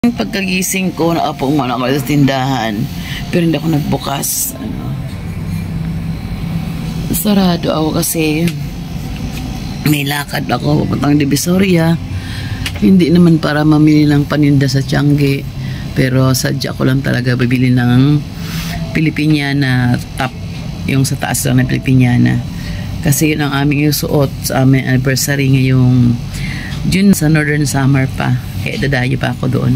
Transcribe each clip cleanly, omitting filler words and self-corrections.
Pagkagising ko, nakapong muna ako sa tindahan. Pero hindi ako nagbukas. Sarado ako kasi may lakad ako papuntang Divisoria. Hindi naman para mamili ng paninda sa Tiangge. Pero sadya ko lang talaga bibili ng Pilipiniana top. Yung sa taas lang ng Pilipiniana. Kasi yun ang aming isuot sa aming anniversary ngayong June sa Northern Summer pa. Kaya dadayo pa ako doon.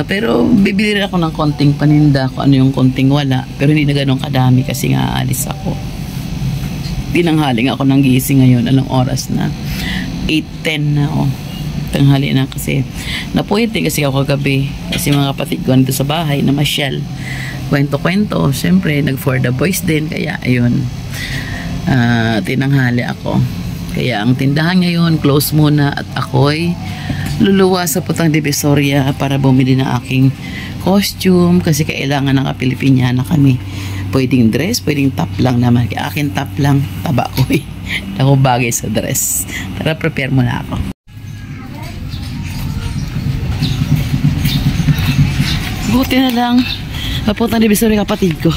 Pero bibili rin ako ng konting paninda kung ano yung konting wala. Pero hindi na ganun kadami kasi nga aalis ako. Tinanghaling ako ng gising ngayon. Anong oras na? 8:10 na ako. Tanghali na kasi. Napuwerte kasi ako kagabi. Kasi mga kapatid ko nito sa bahay na masyal. Kwento-kwento. Siyempre, nag-for the boys din. Kaya ayun. Tinanghali ako. Kaya ang tindahan ngayon, close muna at ako'y luluwa sa Putang Divisoria para bumili ng aking costume kasi kailangan ng Pilipiniana kami. Pwedeng dress, pwedeng top lang naman. Kaya akin top lang, taba ko eh. Ako bagay sa dress. Tara, prepare muna ako. Buti na lang, Putang Divisoria kapatid ko.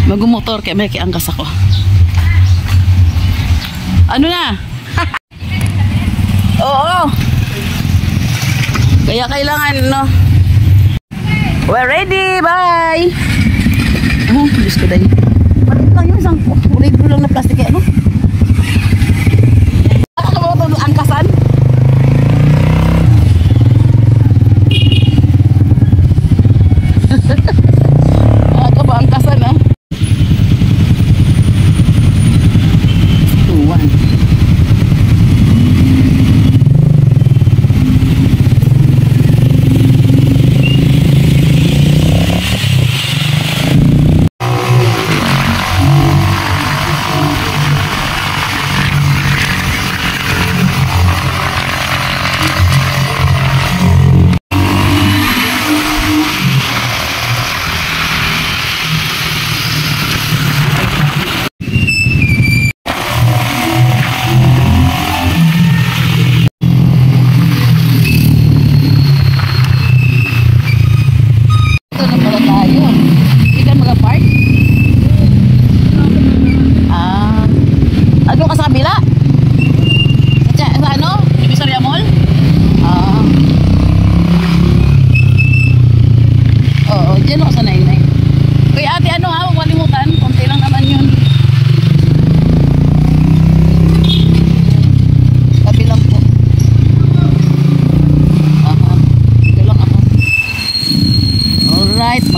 Mag-motor kaya may kiangkas ako. Ano na? Oo. Kaya kailangan, no? We're ready. Bye. Oh, Diyos ko dahil. Marit lang yun. Isang ulit lang na plastic. Ano? Ako ka ba ito angkasan? Ako ba angkasan, ha? 2-1.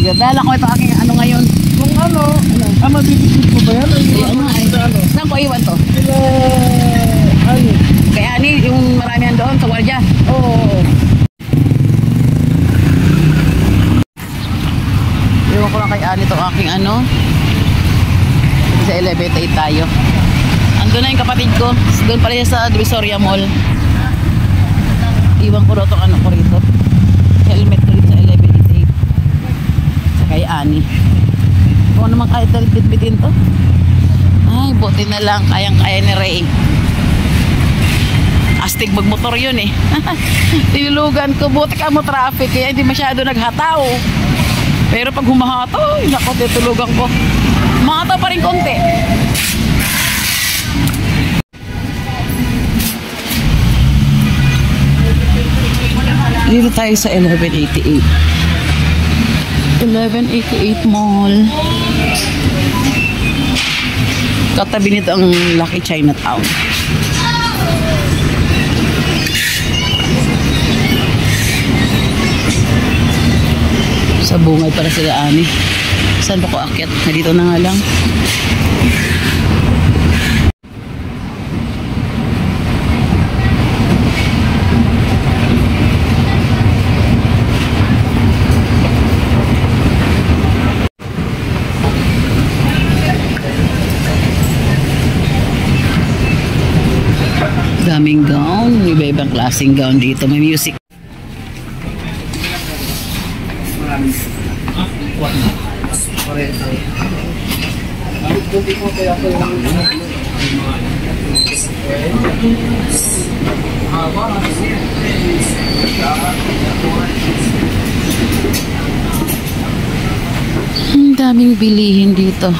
Magdadala ko ito aking ano ngayon. Kung ano, mabibigit mo ba yan? Saan ko iwan to? Ano? Kay Ani, yung maramihan doon sa Guardia. Oo. Iwan ko lang kay Ani itong aking ano. Sa elevator tayo. Andun na yung kapatid ko. Doon pala sa Divisoria Mall. Iwan ko rin itong ano ko rito. Helmet ko rito sa elevator. Kay Ani. Kung naman kahit bitbitin to. Ay, buti na lang. Kayang-kaya ni Ray. Astig magmotor yun eh. Tinulugan ko. Buti ka mo traffic. Kaya hindi masyado naghataw. Pero pag humahataw, nako, titulugan ko. Mahataw pa rin konti. Dito tayo sa 1188. 1188 Mall. Katabi nito ang Lucky Chinatown. Sa bungay para sila Ani. Saan ba ko akyat? Dito na nga lang. Daming gown, iba-ibang klaseng gown dito. May music. Ang daming bilihin dito.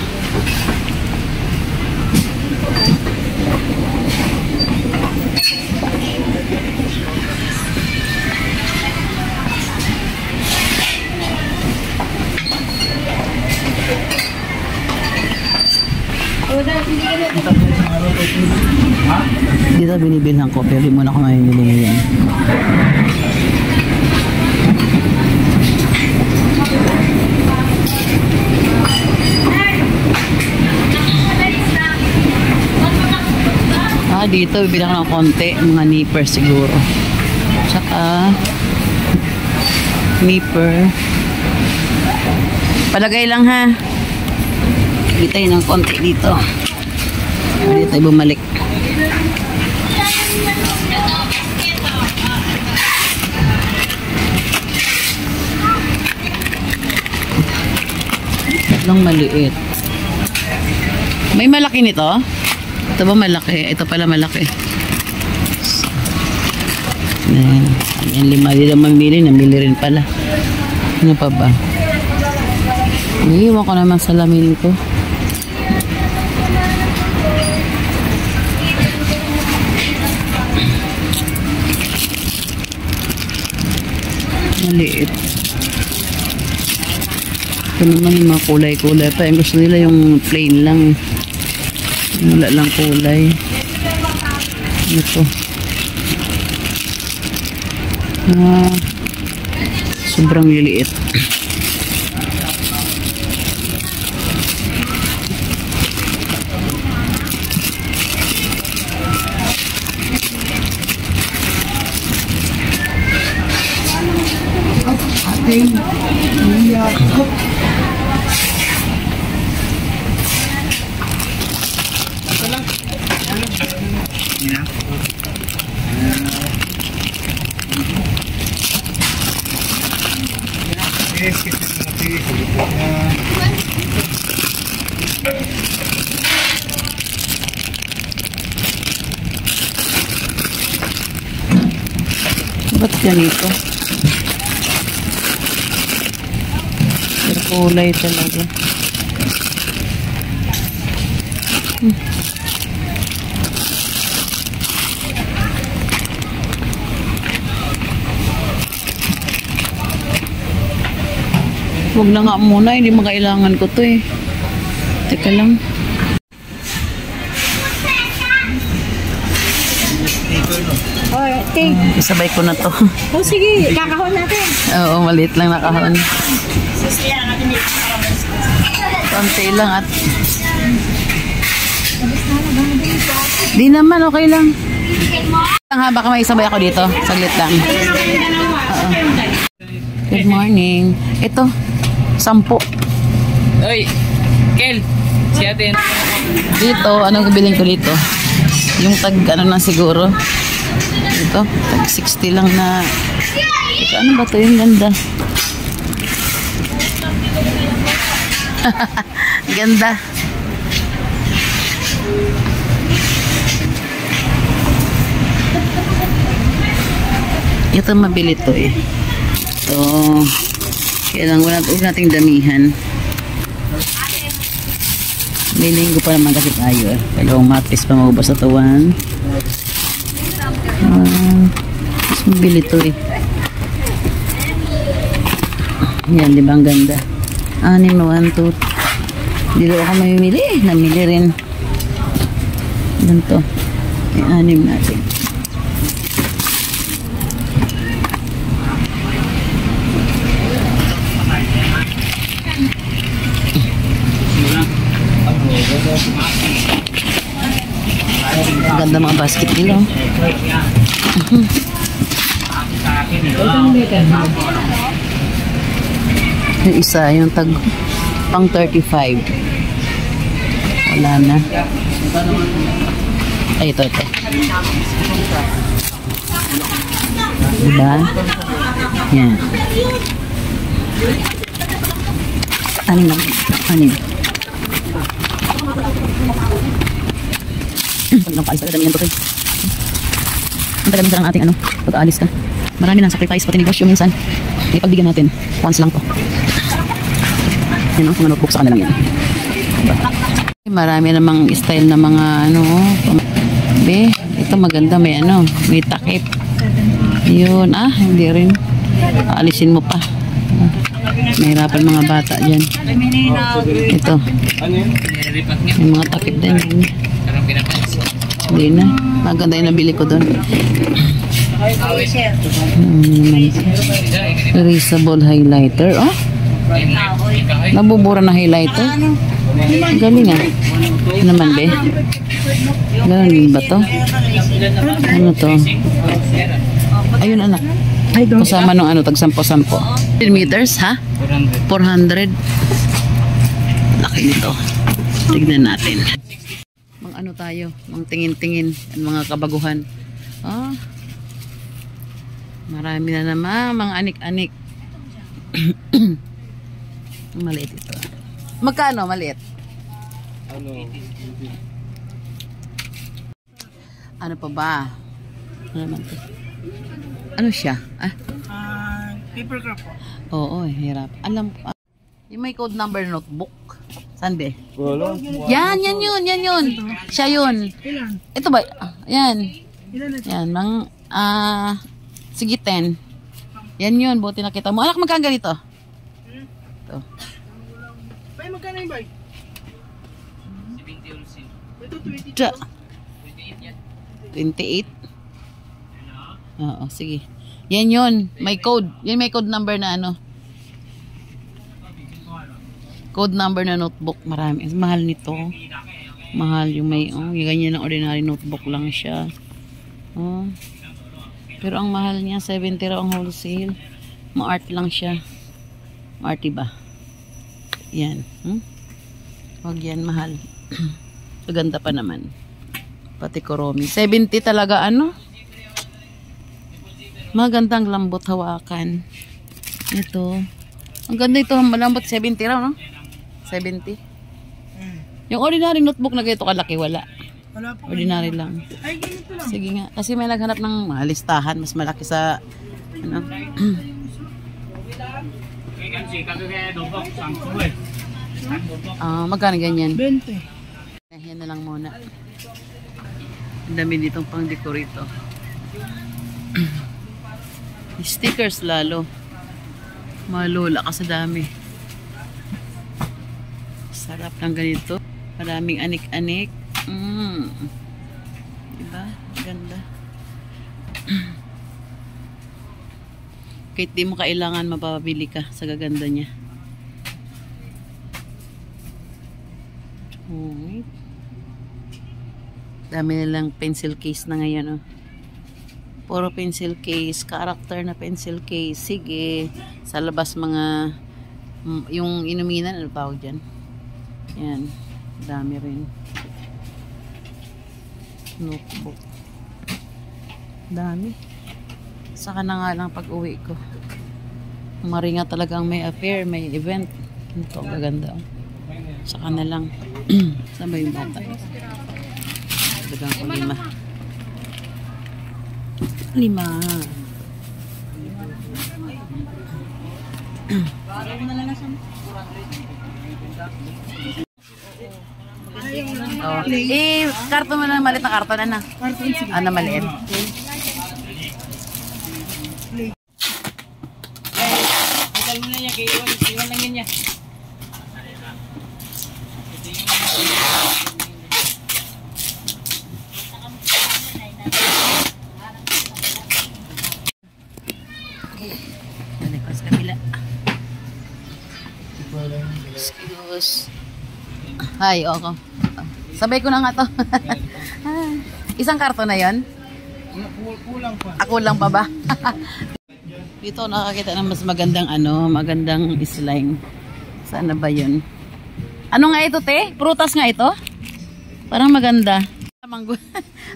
Dito binibilhan ko, pero di muna ako mamimili ngayon. Dito bibilang ng konti, mga nipper siguro. Tsaka nipper. Palagay lang ha. Dito tayo ng konti dito. Dito tayo bumalik. Tatlong maliit. May malaki nito? Ito ba malaki? Ito pala malaki. Yan, lima. Di lang mamili. Namili rin pala. Ano pa ba? Iiwan ko naman salamin ko. Maliit. Ito naman yung mga kulay-kulay pa. Yung gusto nila yung plain lang. Wala lang kulay. Ito. Sobrang liliit. Ba't ganito? Pero kulay talaga. Huwag na nga muna, hindi makailangan ko to eh. Teka lang. Isabay ko na to. Oh, sige, kakahon natin. Oo, maliit lang na kahon. Konti lang at di naman, okay lang. Baka may isabay ako dito. Saglit lang. Good morning. Ito, 10. Oy, Kel, si atin. Dito, anong bibiling ko dito? Yung tag, ano na siguro. Ito, tag 60 lang na. Ito, ano ba ito? Yung ganda. Ganda. Ito, mabili to eh. Ito, kailangan huwag nating damihan. May linggo pa naman kasi tayo eh. Dalawang matis pa maubos sa tuwan. Mas mabili to eh. Yan, di ba ang ganda? 6, 1, 2. Dilo ako mamimili. Namili rin. Ganito. May 6 natin. Ganda mga basket nila. Yung isa, yung tag pang 35. Wala na. Ay, ito. Diba? Yan. Anin lang. Anin. Pag napaalis talaga dami yan to. Ang tagal ng ating ano, pag-aalis ka. Marami ng sacrifice pati negosyo minsan. Ipagbigyan natin. Once lang to. Yan o, mga notebook sa kanila yan. Marami namang style na mga ano. Be, ito maganda. May ano, may takip. Yun, hindi rin. Alisin mo pa. Mahirapan mga bata dyan. Ito. May mga takip din. Hindi na. Maganda yung nabili ko doon. Erasable highlighter. Oh, nabubura na highlighter. Galing naman be. Galing ba to? Ano to? Ayun anak. Kasama nung ano, tag 10-10. Meters ha? 400. Laki nito. Tignan natin. Mang ano tayo, mang tingin-tingin ang mga kabaguhan. Marami na naman mga anik-anik. Maliit ito. Magkano maliit? Ano pa ba? Ano naman ito? Ano siya? Paper craft po. Oo, hirap. Alam ko. Yung may code number notebook. Saan be? Wala. Yan yun. Siya yun. Ilan? Ito ba? Yan. Ilan ito? Yan, sige 10. Yan yun, buti nakita mo. Anak, magkano ganito? Ito. Bay, magkano yung bay? 70 ito, 20. Tsa. 28. Oo, sige. Yan yun, may code. Yan may code number na ano. Code number na notebook. Marami. Mahal nito. Mahal yung may, yung ganyan na ordinary notebook lang siya. Pero ang mahal niya 70 raw ang wholesale. Ma-art lang siya. Ma-art ba? Yan. Wag yan, mahal. Maganda pa naman. Pati Kuromi. 70 talaga ano? Magandang lambot hawakan. Ito. Ang ganda ito. Malambot 70 raw, no? 70. Yung ordinary notebook na ganito kalaki, wala. Wala po. Ordinary lang. Ay, ganito lang. Sige nga. Kasi may naghanap ng listahan. Mas malaki sa ano. Magkano ganyan? 20. Yan na lang muna. Ang dami ditong pang dekorito. Stickers lalo. Malula ka sa dami. Sarap ng ganito. Maraming anik-anik. Diba? Ganda. Kahit di mo kailangan, mapapabili ka sa gaganda niya. Dami nilang pencil case na ngayon, oh. Puro pencil case, character na pencil case. Sige, sa labas mga yung inuminan, ano tawag dyan? Yan, dami rin. Notebook. Dami. Saka na nga lang pag uwi ko. Maringa talagang may affair, may event. Ito, gaganda. Saka na lang. Saan ba yung bata? Dagang ko 5. 5. Karton mo na maliit na karton, ana. Ano maliit? Hotel mo na niya, iwan lang yun niya. Balik ko sa kabila. Excuse. Hi, okay. Sabay ko na nga to. Isang karton na yon? Kulang pa. Ako lang pa ba? Dito nakakita ng mas magandang magandang slime. Saan na ba yun? Ano nga ito, te? Prutas nga ito? Parang maganda.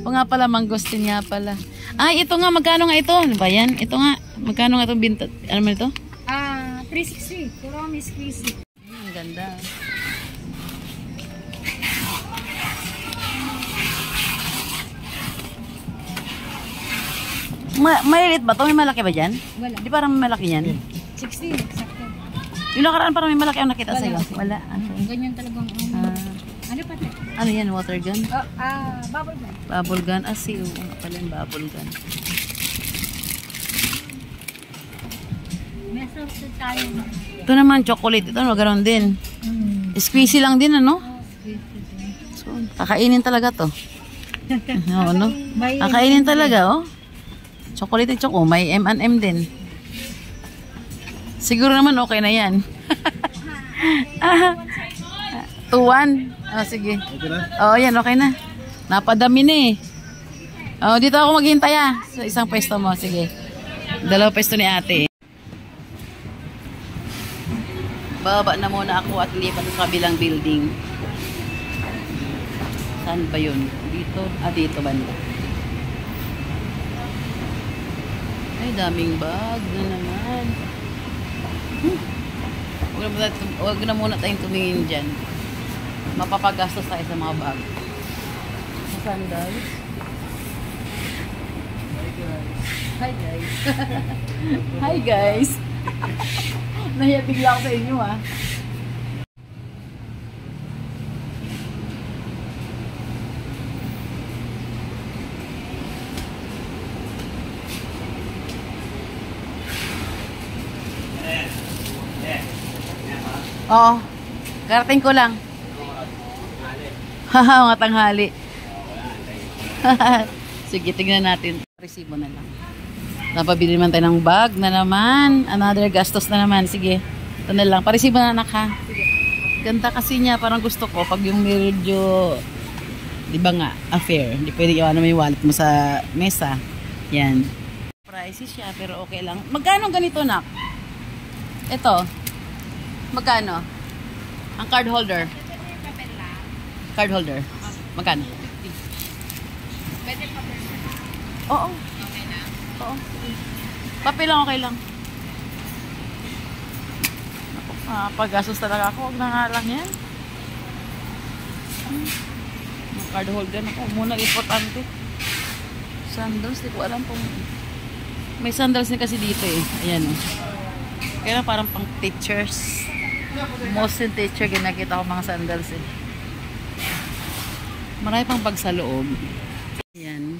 O nga pala, mangosteen nga pala. Ito nga, magkano nga ito? Ano ba yan? Ito nga, magkano nga ito binta? Ano man ito? 360. Kuromi is 360. Ang ganda. Malilit ba to? May malaki ba dyan? Wala. Di parang may malaki yan? 16, sakto. Yung nakaraan parang may malaki ang nakita sa'yo. Wala. Ganyan talagang ano pa ito? Ano yan? Water gun? Bubble gun. Bubble gun? Oo nga pala yung bubble gun. May sauce tayo. Ito naman, chocolate. Ito, magkaroon din. Squeezy lang din, ano? So, kakainin talaga to. Oo, no? Kakainin talaga, oh. Chocolate choco. May M&M din. Siguro naman okay na yan. 2-1. Sige. Oo, yan. Okay na. Napadami na eh. Oh, dito ako maghintay sa isang pwesto mo. Sige. 2 pwesto ni ate. Baba na muna ako at lipat sa kabilang building. Saan ba yun? Dito? Dito banda. Ay, daming bag na naman. Huwag na muna tayong tumingin dyan. Mapapagastos tayo sa mga bag. Sa sandals. Hi guys. Hi guys. Nahiya bigla ako sa inyo Oo. Karating ko lang. Haha, mga tanghali. Sige, tignan natin. Resibo na lang. Napabili naman tayo ng bag na naman. Another gastos na naman. Sige, ito na lang. Paresibo na anak ha. Sige. Ganda kasi niya. Parang gusto ko pag yung medyo, di ba nga, affair. Hindi pwede iwan naman yung wallet mo sa mesa. Yan. Pricey siya pero okay lang. Magkano ganito nak? Ito. Magkano? Ang card holder. Card holder. Magkano? 50. Pwede pa ba? Oo. Okay na? Oo. Papel lang, okay lang. Pag-gasos talaga ako. Huwag na nga lang yan. Ang card holder ako. Muna importante. Sandals. Di ko alam kung... May sandals din kasi dito eh. Ayan o. Kaya parang pang teachers. Most in teacher, ginakita ko mga sandals eh. Marami pang bag sa loob. Ayan.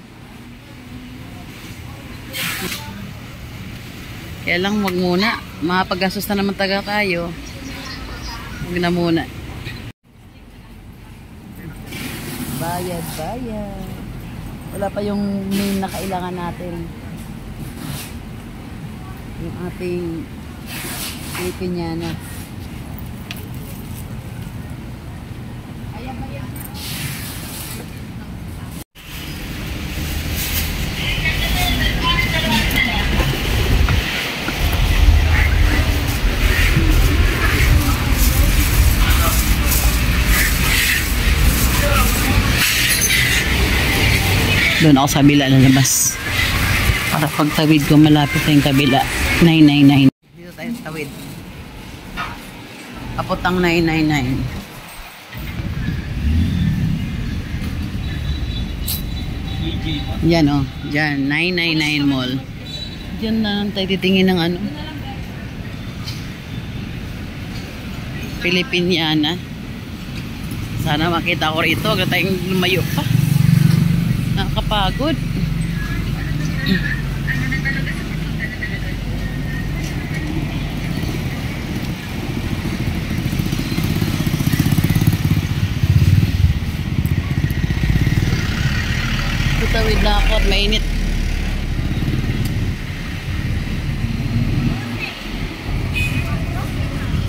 Kaya lang wag muna. Mapag-gastos na naman taga tayo. Huwag na muna. Bayad, bayad. Wala pa yung main na kailangan natin. Yung ating Pilipinyana. Doon ako sa kabila na labas. Para pagtawid ko malapit na yung kabila. 999. Dito tayo sa tawid. Kapotang 999. Yan o. Diyan. 999 mall. Diyan na tayo titingin ng ano. Pilipinyana. Sana makita ko rito. Huwag na tayong lumayo pa. Nakakapagod. Tutawid na ako at mainit.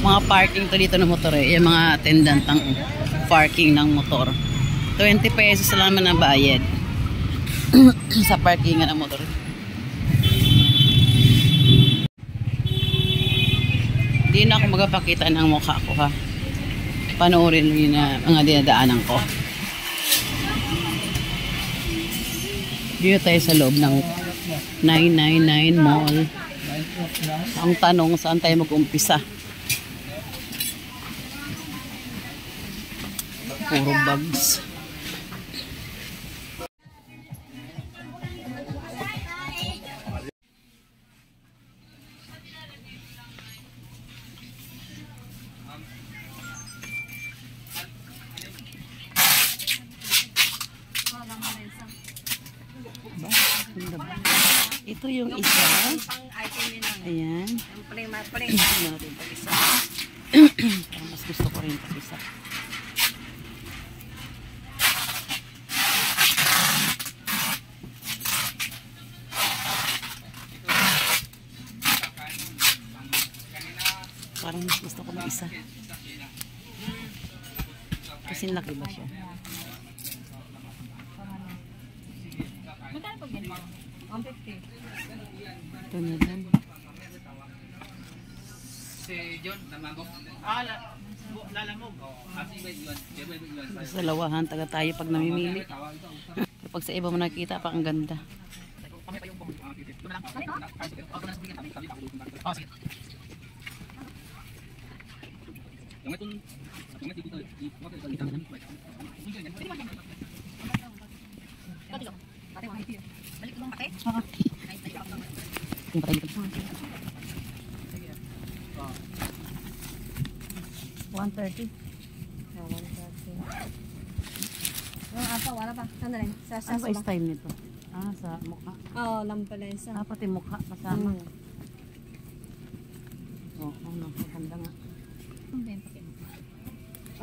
Mga parking to dito ng motor eh. Yung mga attendant ng parking ng motor. 20 pesos lang naman ang bayad. Sa parkingan ng motor. Hindi na ako magpapakita ng mukha ko ha. Panoorin mo yun na mga dinadaanan ko. Dito tayo sa loob ng 999 mall. Ang tanong, saan tayo mag-umpisa? Puro bags. Ito yung isa. Pang-item nila. Ayan. Yung pre. Tingnan natin pag isa. Parang mas gusto ko rin pag isa. Parang mas gusto ko ng isa. Kasi laki ba siya? Magkano pag ganito? 150. Ito na lang. Si John, namamok. Lalamog. Sa lawahan, taga tayo pag namimili. Kapag sa iba mo nakikita, pa ang ganda. Yung patay dito. 130. Yung apa, wala pa. Ano rin? Sa Ano ba style nito? Ah, sa mukha. Oo, lampalesa. Ah, pati mukha kasama. Oo, nakakanda nga.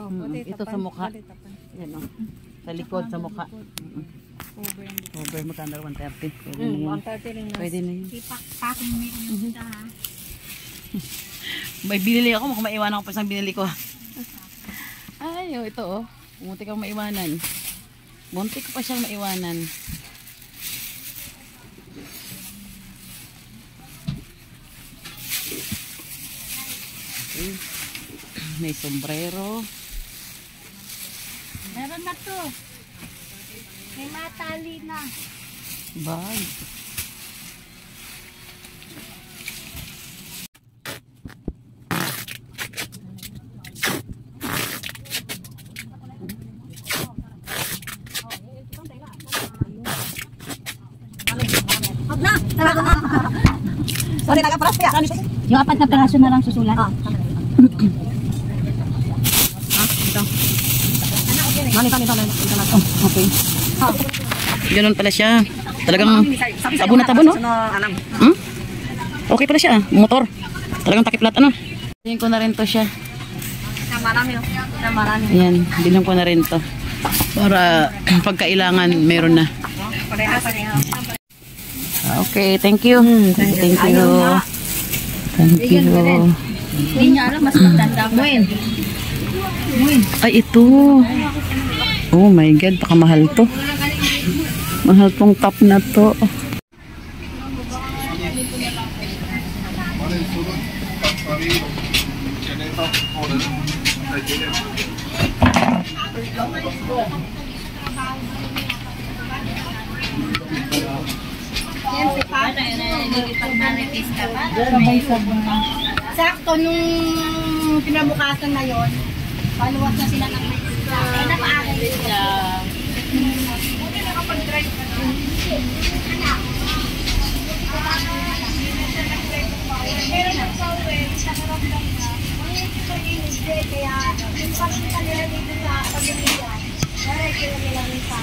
Oh, Ito sa mukha. Yan o. Sa likod, sa mukha. Over and Over, magkano 130. Pwede na yun. 130 rin na. Pwede na yun. Packing me yung ha. May binili ako, mukhang maiwanan ko pa isang binili ko. Ay, oh, ito oh. Muntik akong maiwanan. Muntik ko pa siyang maiwanan. Okay. May sombrero. Meron na to. May matali na. Bag. Sorry, taga-paras kaya. Yung 4 na peraso na lang susulat. Okay. Ganun pala siya. Talagang tabo na tabo, no? Hmm? Okay pala siya. Motor. Talagang takiplat, ano? Bilhin ko na rin to siya. Marami. Marami. Ayan, bilhin ko na rin to. Para pagkailangan, meron na. Pareha. Okay, thank you. Thank you. Thank you. Hindi niya alam, mas maganda mo yun. Ay, ito. Oh my God, baka mahal to. Mahal tong top na to. Sakto nung pinabukasan na yon, paluwas na sila ng Mexico. Ay, napaaral sila. Buti nakapag-drive ka na. Pero nagsawi, nakaramdam na. Mangyayari ko rin hindi, kaya yung pagkita nila dito sa pag-ibig, narekilan nila rin sa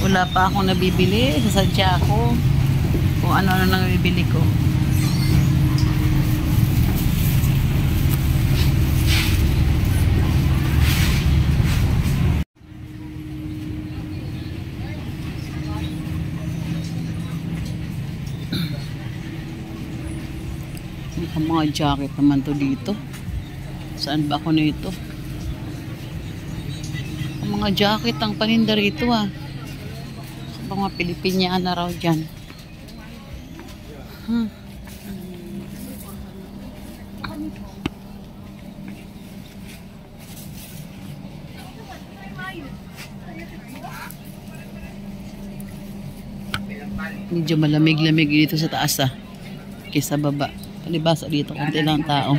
Wala pa akong nabibili. Sasadya ako kung ano-ano nang nabibili ko. Ang mga jacket naman to dito. Saan ba ako nito? Ang mga jacket ang paninda rito ah. Mga Pilipiniana raw dyan. Medyo malamig-lamig dito sa taas ah. Kaysa baba. Palibasa dito, konti lang tao.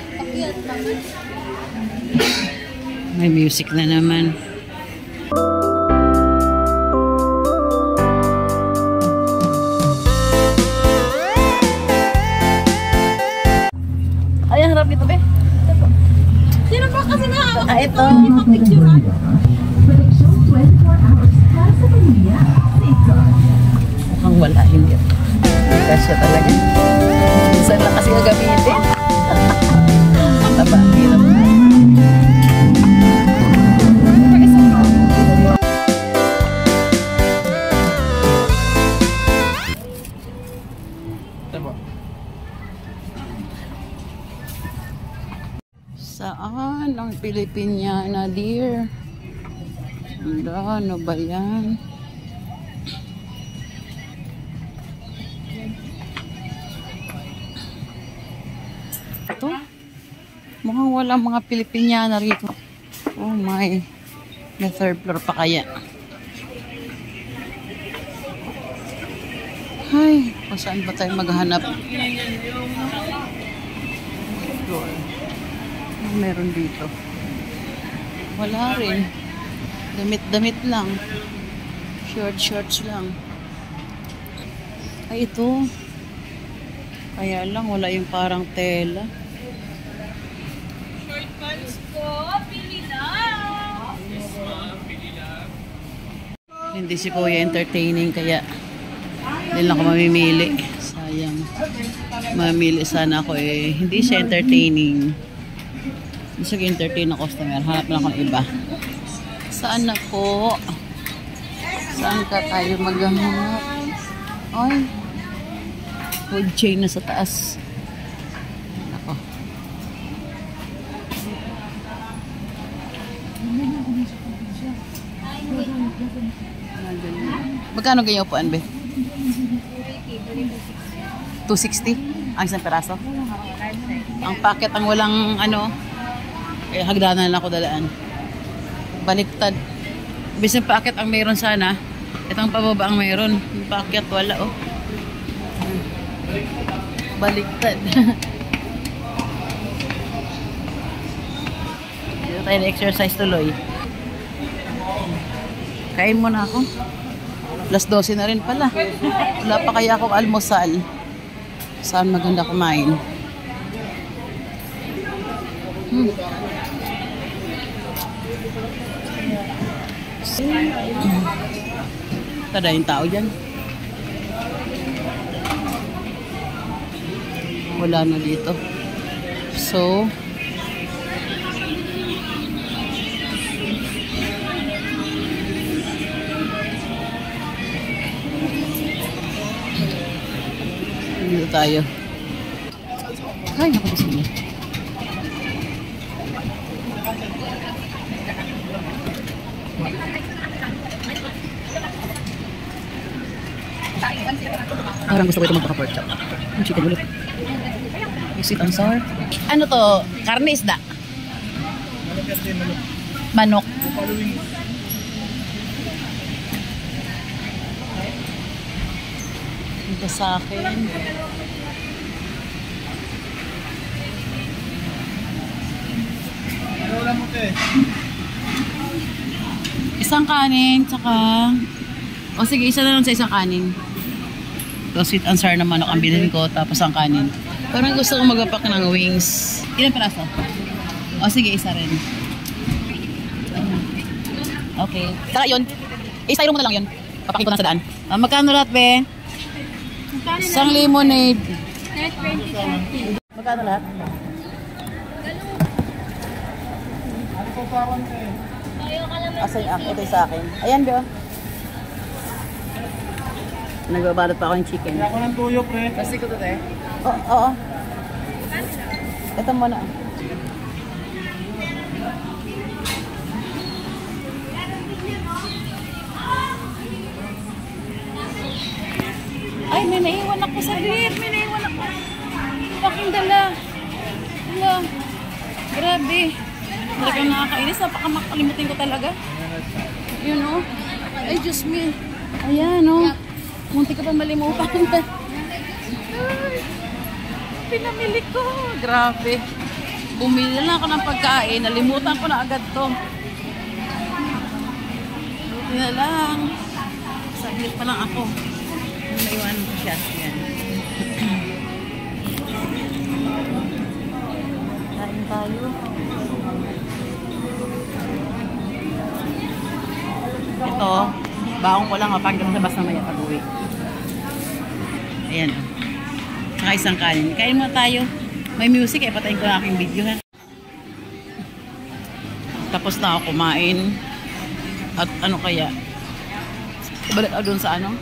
Kapiyat naman. May music na naman. Ay, harap dito, be. Sino ba kasi nakawak? Ito. Mukhang wala, hindi. Kasya talaga. Minsan lang kasi gagamitin. Taba, hirap. Saan ang Pilipiniana, dear? Ano ba yan? Ito? Mukhang walang mga Pilipiniana rito. Oh my. May third floor pa kaya. Ay, kung saan ba tayo maghanap? Meron dito. Wala rin. Damit-damit lang. Shorts lang. Ay, ito. Kaya lang, wala yung parang tela. Short pants ko, pili na. Hindi si Kuya entertaining, kaya hindi lang ako mamimili. Sayang. Mamili sana ako eh. Hindi siya entertaining. Gusto entertain na customer. Hanap na akong iba. Saan na po? Saan ka tayo maghahanap? Ay. Food chain na sa taas. Ako. Magkano ganyan upuan, be? 260? Ang isang peraso? Ang packet, ang walang ano, kaya hagdanan lang ako dalaan. Baliktad. Ibig ng packet ang mayroon sana. Itong pababa ang mayroon. Yung packet wala, oh. Baliktad. Dito tayo na-exercise tuloy. Kain muna ako. Plus 12 na rin pala. Wala pa kaya akong almusal. Saan maganda kumain? Tada yung tao dyan. Wala na dito. So, dito tayo. Ay, naku gusto niya. Parang gusto ko ito magpaka-pork chop. Ang chicken ulit. Yung sweet and sour. Ano to? Karne isda? Manok. Ito sa akin. Isang kanin, tsaka... O sige, isa na lang sa isang kanin. Ito, sweet and sour na manok ang bilhin ko, tapos ang kanin. Parang gusto ko magapak ng wings. Ilan peraso? O sige, isa rin. Okay. Saka yun, i-styro mo na lang yun. Papakin ko lang sa daan. Magkano lahat, be? Isang lemonade. 20. Magkano lahat? Asay ang, ito sa akin. Ayan, be. Nagbabalot pa ako ng chicken. Ako ng tuyo, pre. Kasi ko to, eh. Oo. Ito muna. Ay, may naiwan ako sa beer. May naiwan ako. Fucking dala. Hala. Grabe. Talagang nakakainis. Napakamakalimutin ko talaga. Yun, oh. Ay, Diyos me. Ayan, oh. Munti ka pa malimutan. Ay, pinamili ko. Grabe. Bumili na lang ako ng pagkain. Nalimutan ko na agad to. Buti na lang. Saglit pa lang ako. Naiwan ko siya. Yan. Kain tayo. Ito, baong ko lang hanggang sa bas na maya pag-uwi. Ayan. Saka isang kanin. Kain mo tayo. May music eh. Patayin ko na aking video ha. Tapos na ako kumain. At ano kaya? Balik ako doon sa ano?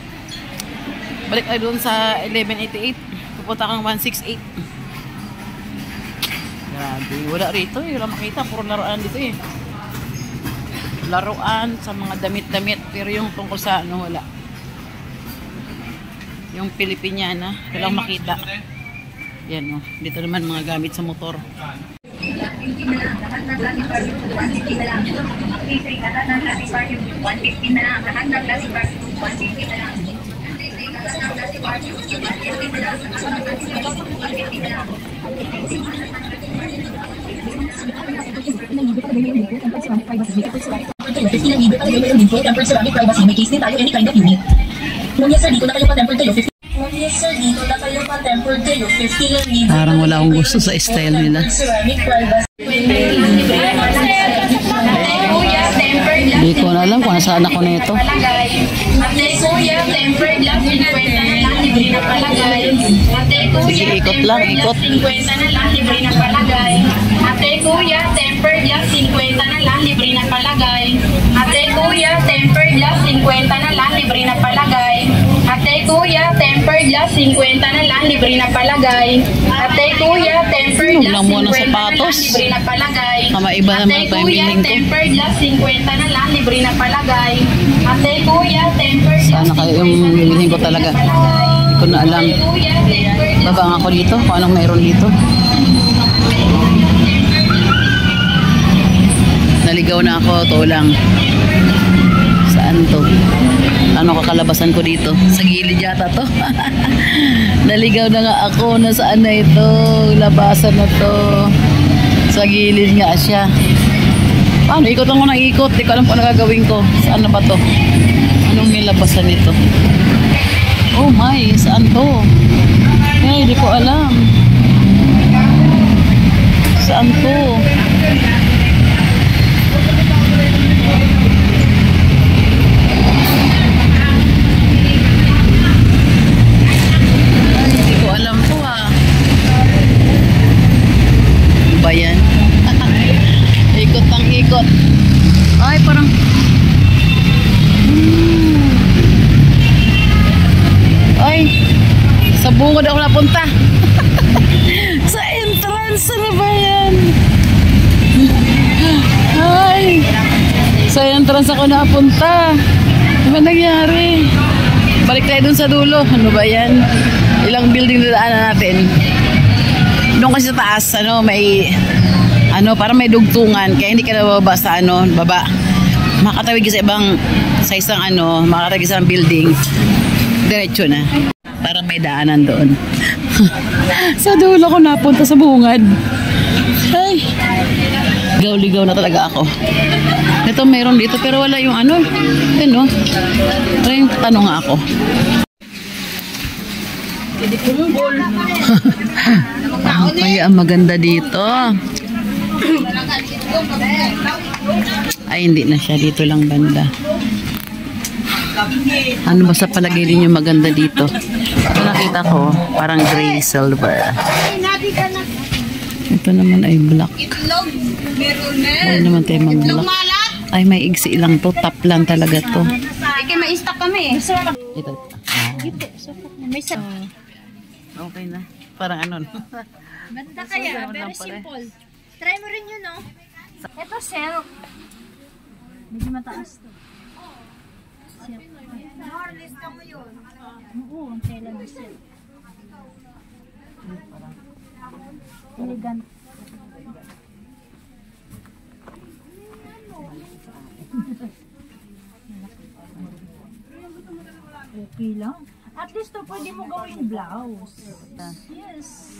Balik ako doon sa 1188. Pupunta kang 168. Grabe. Wala rito eh. Wala makita. Puro laruan dito eh. Laruan sa mga damit-damit. Pero yung tungkol sa ano wala. Yung Pilipiniana. Walang makita. Yan o. Dito naman mga gamit sa motor. Parang wala akong gusto sa style nila. Hindi ko na alam kung nasaan ako na ito. Sige, ikot lang, ikot. Ate kuya, tempered glass, 50 na lang, libre na palagay. Ate kuya, tempered glass, 50 na lang, libre na palagay. Ate kuya, tempered glass, 50 na lang, libre na palagay. Ate kuya, tempered glass, 50 na lang, libre na palagay. Maiba naman Ate pa yung kuya, bilhin ko. tempered glass, 50 na lang, libre na palagay. Ate kuya, tempered glass, Sana kayo yung bilhin ko talaga. Hindi ko na alam. Ate kuya, tempered glass. Babang ako dito kung anong mayroon dito. Naligaw na ako, to lang. Saan to? Ano kakalabasan ko dito? Sa gilid yata to. Naligaw na nga ako na saan na ito. Labasan na to. Sa gilid nga siya. Paano? Ikot lang ko ng ikot. Di ko alam kung ano gagawin ko. Saan na ba to? Anong nilabasan nito? Oh my, saan to? Ay, di ko alam. Saan to? Hindi ko alam to ah. Ano ba yan? Ikot ang ikot. Ay, parang ay, sa bungod ako napunta. Sa entrance, ano ba yan? Ay, sa entrance ako napunta. Ano ba nangyari? Balik tayo dun sa dulo. Ano ba yan? Ilang building na daanan natin. Doon kasi sa taas, ano, may ano, parang may dugtungan. Kaya hindi ka nababa sa ano, baba. Makatawid ka sa ibang, sa isang ano, makatawid ka sa building. Diretso na. Parang may daanan doon. Sa dulo ko napunta sa bungad. Ay, ligaw-ligaw na talaga ako. Ito meron dito pero wala yung ano. Ano? Wala yung tanong nga ako. Kaya ang maganda dito. Ay, hindi na siya. Dito lang banda. Ano ba sa palagay ninyo maganda dito? Ito nakita ko, parang gray silver. Ito naman ay black. Ay naman tayo mag-black. Ay, may igsi lang to. Top lang talaga to. Ike, may stock kami. Ito. May stock. Okay na. Parang ano. Ganda kaya, very simple. Try mo rin yun, no? Ito, silk. Medyo mataas to. Silk. Harness ka mo yun. Oo, ang tela na silk. Elegant. Okay lang. At least to, pwede mo gawing blouse. Yes.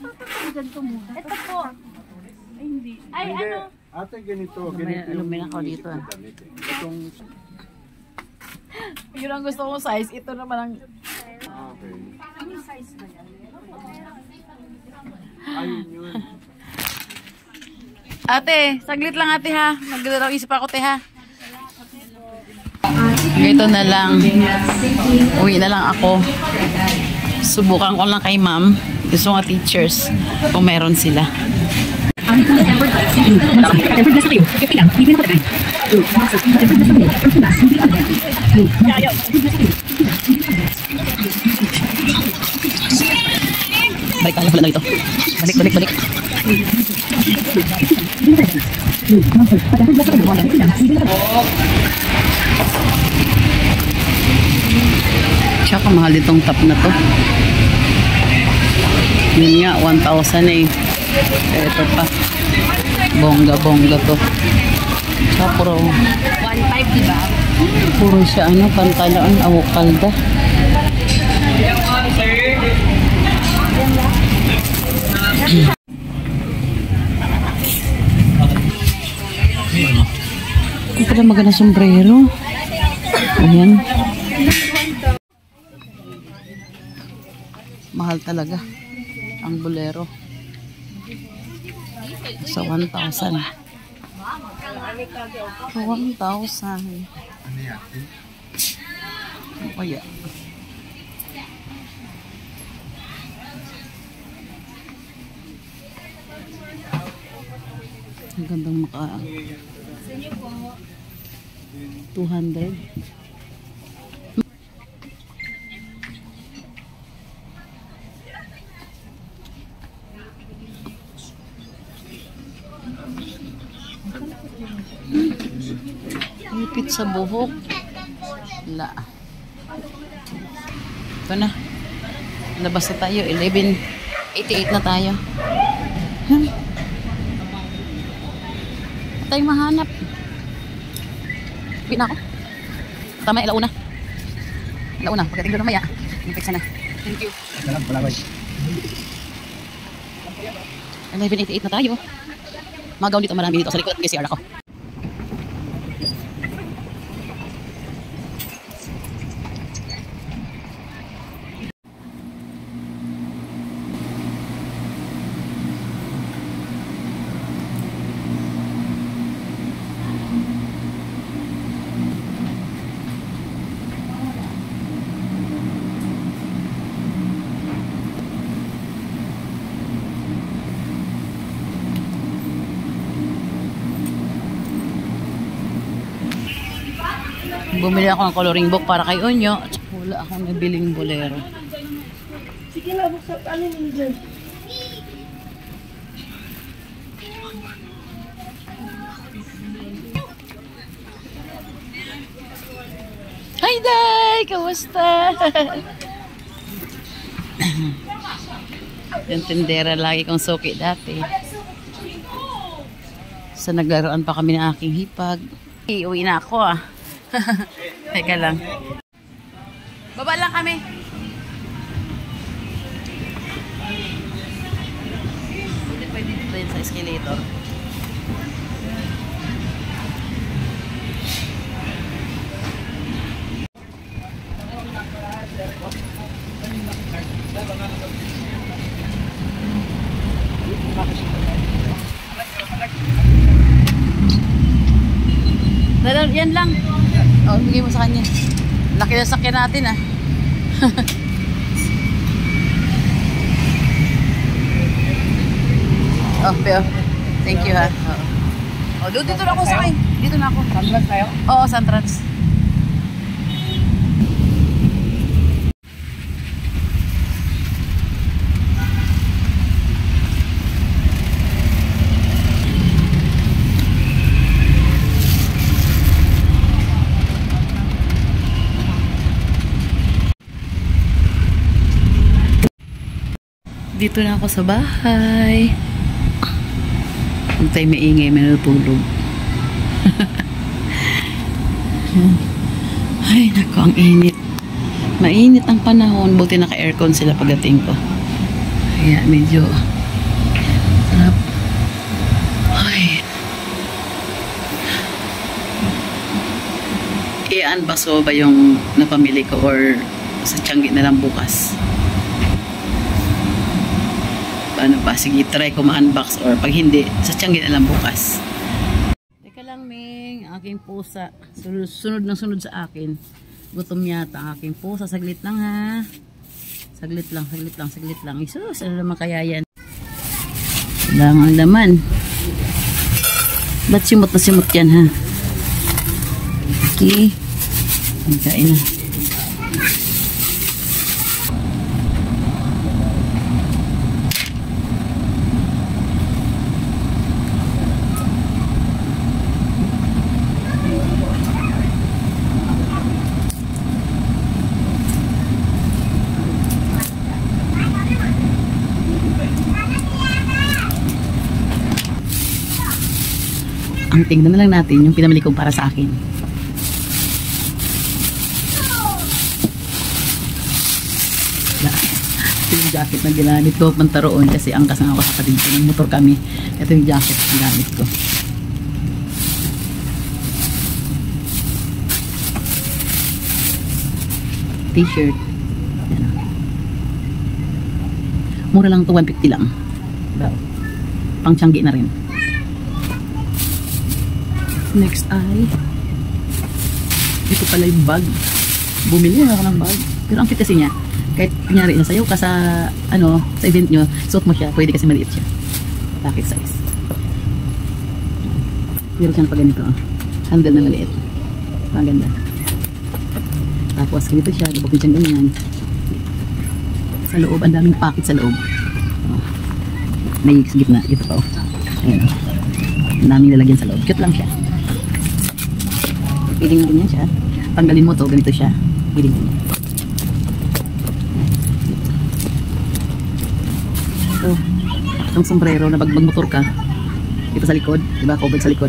Ito po. Ay, ano? Ate, ganito. Alumin ako dito. Itong... Yun ang gusto kong size. Ito naman ang... Okay. Ayun yun. Ate, saglit lang ate ha. Nagdadalaw isip ako te ha. Ito na lang. Uwi na lang ako. Subukan ko lang kay ma'am. Gusto nga teachers. Kung meron sila. Balik tayo pala dito. Balik. Tsaka mahal itong top na to. Yun nga, 1,000 eh. Ito pa. Bongga to. Tsaka puro 1.5, diba? puro siya ano, pantalon, awokalda. Ito pala maganda sombrero. Ayan. Mahal talaga ang bolero. Sa 1,000. 1,000. Ano kaya? Ang gandang maka 200. Ipit sa buhok. La. Ito na. Labas na tayo. 11:88 na tayo. Huh? Tayo mahanap. Uwi na ako. Tama, ilauna. Pagdating doon namaya. Impiksa na. Thank you. 11:88 na tayo. Magaw dito, marami dito. Sa likod at KCR ako. Bumili ako ng coloring book para kay Onyo. Wala akong nabiling bolero. Sige na, buksan. Ano yun dyan? Hi, Day! Kamusta? Yung tindera lagi kong suki dati. Sa naglaruan pa kami ng aking hipag. Uwi na ako ah. Teka lang. Baba lang kami. Pwede dito yun sa escalator. Yan lang. Oh, bigay mo sa kanya. Laki na sakyan natin ah. Oh, pero thank you ha. Oh, dito na ako sakay. Dito na ako. Suntrans tayo? Oo, Suntrans. Dito na ako sa bahay. Huwag tayo maingay, may natutulog. Ay, naku, ang init. Mainit ang panahon. Buti naka-aircon sila pagdating ko. Kaya medyo i-unbox ko ba yung napamili ko or sa Tiangge na lang bukas? Paano ba? Sige, try ko ma-unbox or pag hindi, sa Tiangge na lang bukas. Teka lang, Ming. Aking pusa. Sunod ng sunod sa akin. Gutom yata ang aking pusa. Saglit lang ha. Saglit lang. Isus, ano naman kaya yan? Lang ang laman. Ba't simot na simot yan ha? Okay. Magkain na. Ang tingnan na lang natin yung pinamili ko para sa akin. Ito yung jacket na ginamit ko pantaroon kasi angkas na ako sa kapatid ko. Ng motor kami. Ito yung jacket na ginamit ko. T-shirt. Mura lang to, 150 lang. Pang Tiangge na rin. Next ay ito pala yung bag. Bumili ako ng bag. Pero ang cute kasi niya. Kahit kunyari nasayaw ka sa ano, sa event nyo, suot mo siya. Pwede kasi maliit siya. Pocket size. Meron siyang pag ganito. Handle na maliit. Maganda. Tapos ganito siya. Lubog niya ganyan. Sa loob. Ang daming pocket sa loob. May sa gitna. Ito pa. Ayan. Ang daming lalagyan sa loob. Cute lang siya. Pwede nga ganyan siya. Tanggalin mo to, ganito siya. Pwede nga. So, itong sombrero na pag magmotor ka, ito sa likod, diba? Covered sa likod.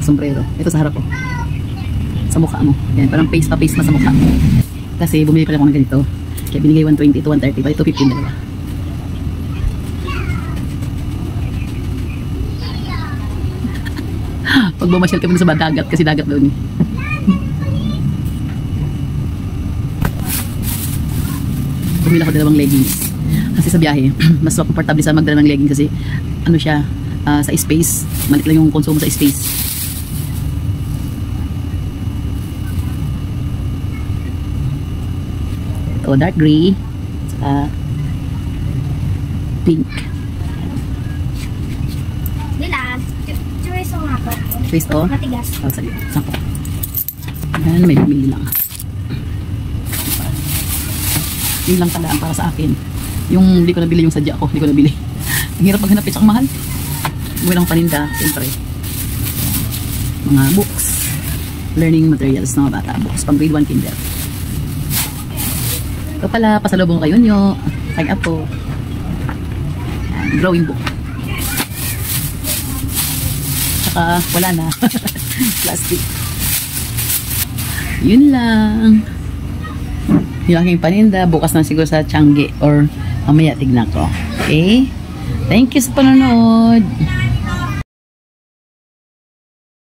Sombrero. Ito sa harap ko. Sa mukha mo. Yan, parang face pa face na sa mukha. Kasi bumili pala ako ng ganito. Kaya binigay 120 to 130. Bali 215 dalawa. Pag bumasyal kami sa dagat, kasi dagat doon. Bumili ako dalawang leggings. Kasi sa biyahe, mas comfortable sa magdala ng leggings kasi ano siya, sa space. Malit lang yung konsumo sa space. Ito, dark gray. Saka pink. Nila, choice o nga po. Face to? Matigas. Oh, sorry. Sako. Ayan, may bumili lang. Yun lang pala ang para sa akin. Yung hindi ko nabili, yung sadya ko, hindi ko nabili. Ang hirap maghanap, tsaka mahal. Gawin lang paninda, siyempre. Mga books. Learning materials ng mga bata. Books pang grade 1 kinder. Ito pala, pasalubong kayo nyo. Kay Apo. Drawing book. Tsaka wala na. Plastic. Yun lang. Yung aking paninda, bukas na siguro sa Tiangge or mamaya tignan ko. Okay? Thank you sa panonood.